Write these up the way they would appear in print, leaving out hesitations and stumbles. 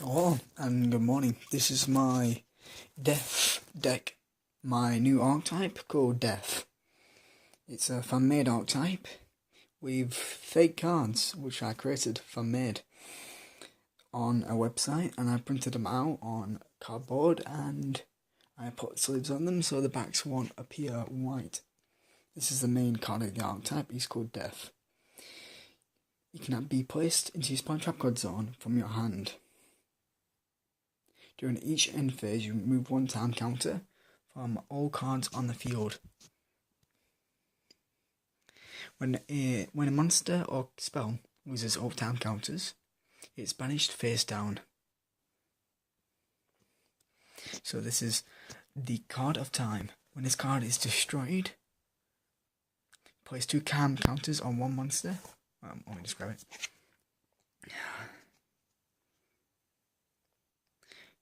Hello and good morning. This is my Death deck, my new archetype called Death. It's a fan-made archetype with fake cards which I created fan-made on a website, and I printed them out on cardboard and I put sleeves on them so the backs won't appear white. This is the main card of the archetype. He's called Death. He can be placed into your spawn trap card zone from your hand. During each end phase, you remove one time counter from all cards on the field. When a monster or spell loses all time counters, it's banished face down. So this is the card of time. When this card is destroyed, place 2 time counters on one monster. Let me describe it.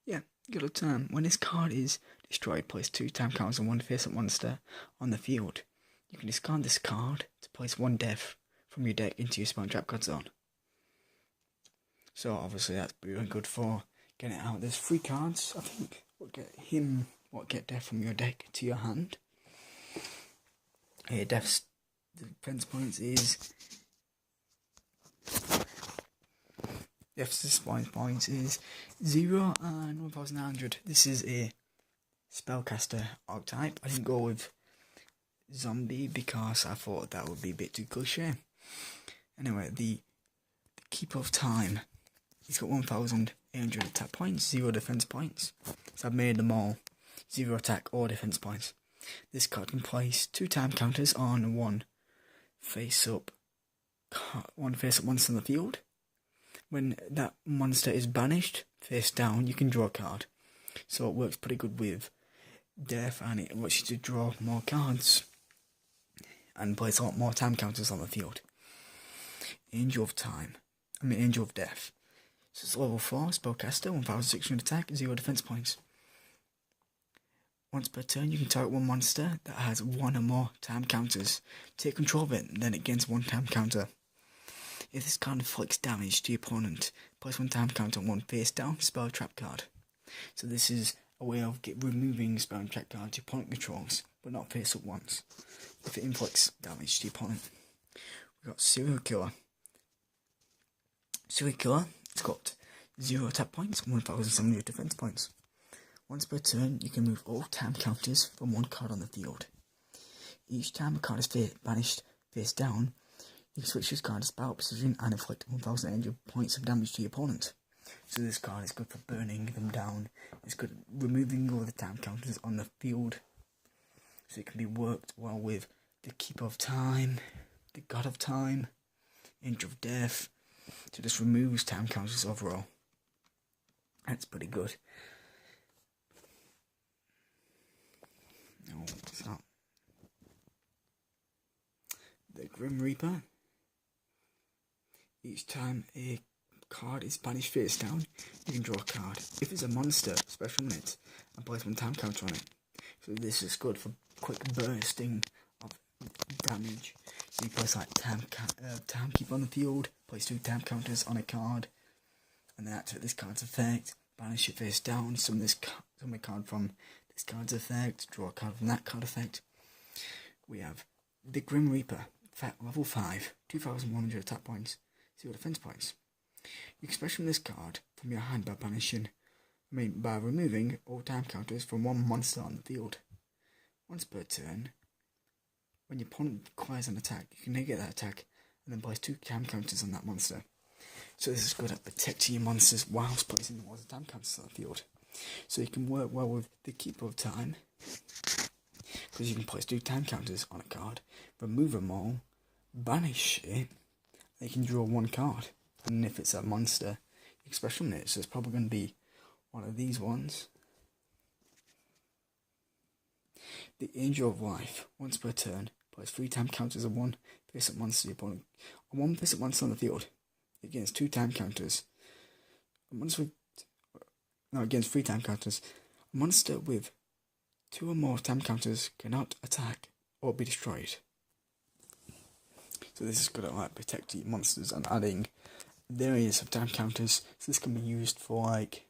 Yeah, good old time. When this card is destroyed, place 2 time counters on one face-up monster on the field. You can discard this card to place 1 death from your deck into your spawn trap card zone. So obviously that's really good for getting it out. There's 3 cards, I think, what get death from your deck to your hand. Death's defense points is points is 0 and 1900. This is a spellcaster archetype. I didn't go with zombie because I thought that would be a bit too cliche. Anyway, the Keeper of Time. He's got 1800 attack points, 0 defense points. So I've made them all 0 attack or defense points. This card can place 2 time counters on one face-up monster on the field. When that monster is banished, face down, you can draw a card. So it works pretty good with Death, and it lets you to draw more cards and place a lot more time counters on the field. Angel of Death. So it's level 4, spellcaster, 1600 attack, 0 defense points. Once per turn, you can target one monster that has 1 or more time counters. Take control of it, then it gains 1 time counter. If this card inflicts damage to your opponent, place 1 time counter on one face down spell trap card. So this is a way of removing spell trap cards your opponent controls, but not face up ones, if it inflicts damage to your opponent. We've got Serial Killer. Serial Killer, it's got 0 attack points and 1700 defense points. Once per turn, you can move all time counters from one card on the field. Each time a card is banished face down, you can switch this card to spell precision and inflict 1800 points of damage to your opponent. So this card is good for burning them down. It's good at removing all the time counters on the field. So it can be worked well with the Keeper of Time, the God of Time, Angel of Death. So this removes time counters overall. That's pretty good. Oh, what's that? The Grim Reaper. Each time a card is banished face down, you can draw a card. If it's a monster, special minute, and place 1 time counter on it. So this is good for quick bursting of damage. So you place like Timekeeper on the field, place 2 time counters on a card, and then activate this card's effect, banish it face down, summon a card from this card's effect, draw a card from that card effect. We have the Grim Reaper, level 5, 2100 attack points, 0 defense points. You can special this card from your hand by removing all time counters from one monster on the field. Once per turn, when your opponent acquires an attack, you can negate that attack and then place 2 time counters on that monster. So this is good at protecting your monsters whilst placing all the time counters on the field. So you can work well with the Keeper of Time, because you can place 2 time counters on a card, remove them all, banish it, and you can draw 1 card. And if it's a monster, you can special it, so it's probably going to be one of these ones. The Angel of Life. Once per turn, place 3 time counters on one face-up monster your opponent. On one face-up monster on the field, it gains 2 time counters. Against 3 time counters. A monster with 2 or more time counters cannot attack or be destroyed. So this is good at protecting monsters and adding various of time counters, so this can be used for like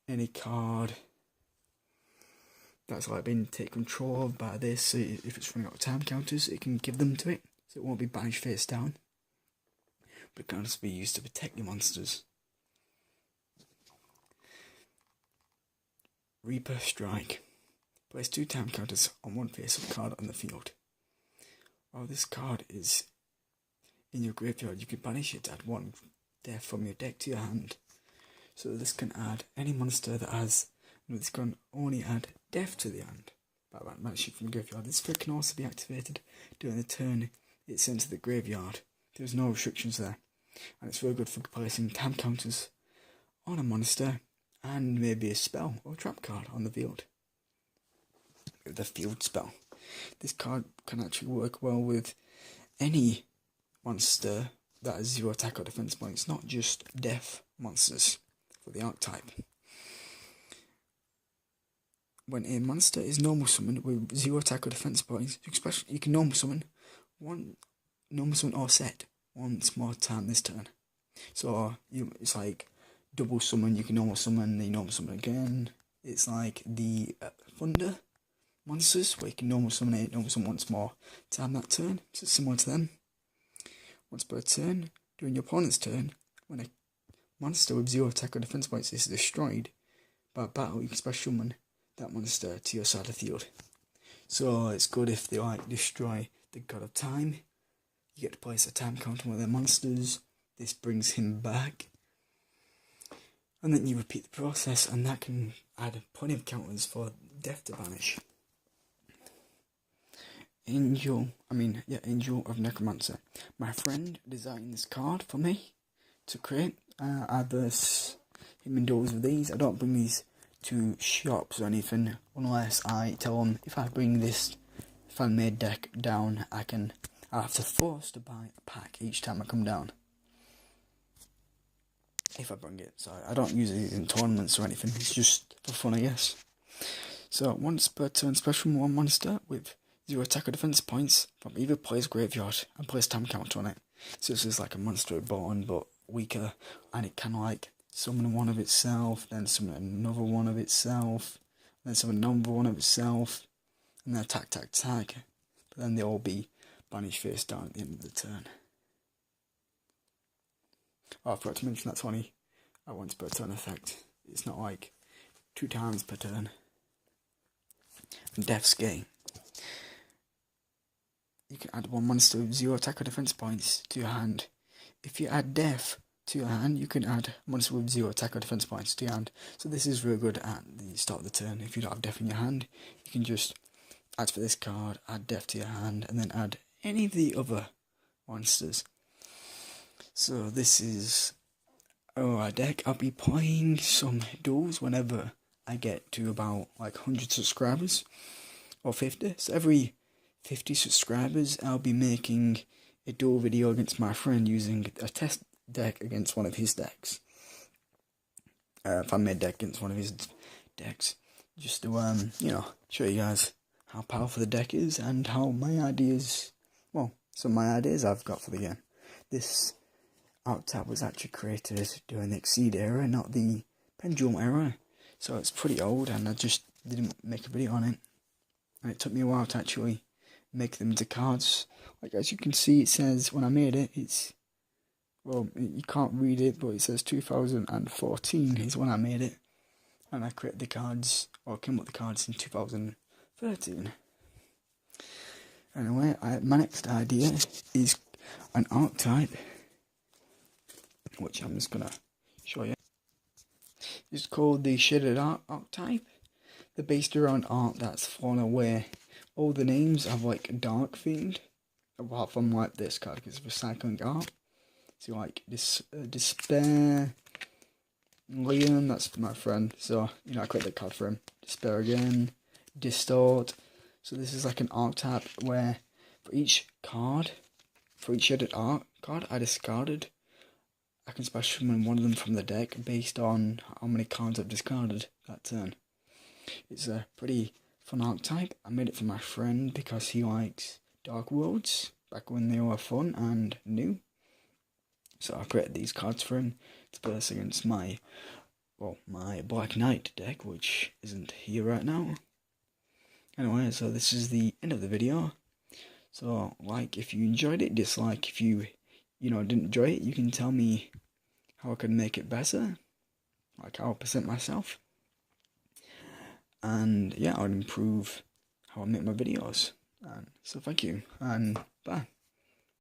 any card that's like been taken control of by this. So if it's running out of time counters, it can give them to it, so it won't be banished face down. But it can also be used to protect your monsters. Reaper Strike. Place 2 time counters on one face-up card on the field. While this card is in your graveyard, you can banish it to add 1 death from your deck to your hand. So this can add any monster that has. This can only add death to the hand by banishing from the graveyard. This effect can also be activated during the turn it's sent to the graveyard. There's no restrictions there, and it's very good for placing time counters on a monster and maybe a spell or trap card on the field. The field spell. This card can actually work well with any monster that has 0 attack or defense points, not just death monsters for the archetype. When a monster is normal summoned with 0 attack or defense points, you can normal summon or set once more time this turn. So it's like double summon, you can normal summon, then you normal summon again. It's like the Thunder monsters, where you can normal summon it, normal summon once more time that turn. So it's similar to them. Once per turn, during your opponent's turn, when a monster with 0 attack or defense points is destroyed by battle, you can special summon that monster to your side of the field. So it's good if they like destroy the God of Time. You get to place a time counter on one of their monsters. This brings him back. And then you repeat the process, and that can add plenty of counters for death to banish. Angel of Necromancer. My friend designed this card for me to create. I verse him in duels with these. I don't bring these to shops or anything unless I tell him if I bring this fan-made deck down, I have to force to buy a pack each time I come down. If I bring it, so I don't use it in tournaments or anything. It's just for fun, I guess. So once per turn, special one monster with 0 attack or defense points from either player's graveyard and place time counter on it. So this is like a monster reborn but weaker, and it can like summon one of itself, then summon another one of itself, then summon another one of itself, and then attack. But then they'll all be banished face down at the end of the turn. Oh, I forgot to mention that's only a once per turn effect. It's not like 2 times per turn. And Death's Game. You can add 1 monster with 0 attack or defense points to your hand. If you add Death to your hand, you can add a monster with 0 attack or defense points to your hand. So this is really good at the start of the turn. If you don't have Death in your hand, you can just add for this card, add Death to your hand, and then add any of the other monsters. So this is our deck. I'll be playing some duels whenever I get to about like 100 subscribers or 50. So every 50 subscribers, I'll be making a duel video against my friend using a test deck against one of his decks. If I made deck against one of his decks, just to show you guys how powerful the deck is and how some of my ideas I've got for the game. This archetype was actually created during the Exceed era, not the Pendulum era, so it's pretty old, and I just didn't make a video on it, and it took me a while to actually make them into cards. Like as you can see, it says when I made it, you can't read it, but it says 2014 is when I made it, and I created the cards, or came up with the cards in 2013. Anyway, my next idea is an archetype, which I'm just gonna show you. It's called the Shaded Art archetype. They're based around art that's fallen away. All the names have like dark themed, apart from like this card because it's recycling art. So like this Despair, Liam, that's my friend. So I created that card for him. Despair again, Distort. So this is like an archetype where for each shaded art card I discarded, I can special summon one of them from the deck based on how many cards I've discarded that turn. It's a pretty fun archetype. I made it for my friend because he likes Dark Worlds back when they were fun and new. So I created these cards for him to burst against my Black Knight deck, which isn't here right now. Anyway, so this is the end of the video. So, like, if you enjoyed it, dislike. If you didn't enjoy it, you can tell me how I could make it better. Like, how I present myself. And, yeah, I would improve how I make my videos. And so, thank you, and bye.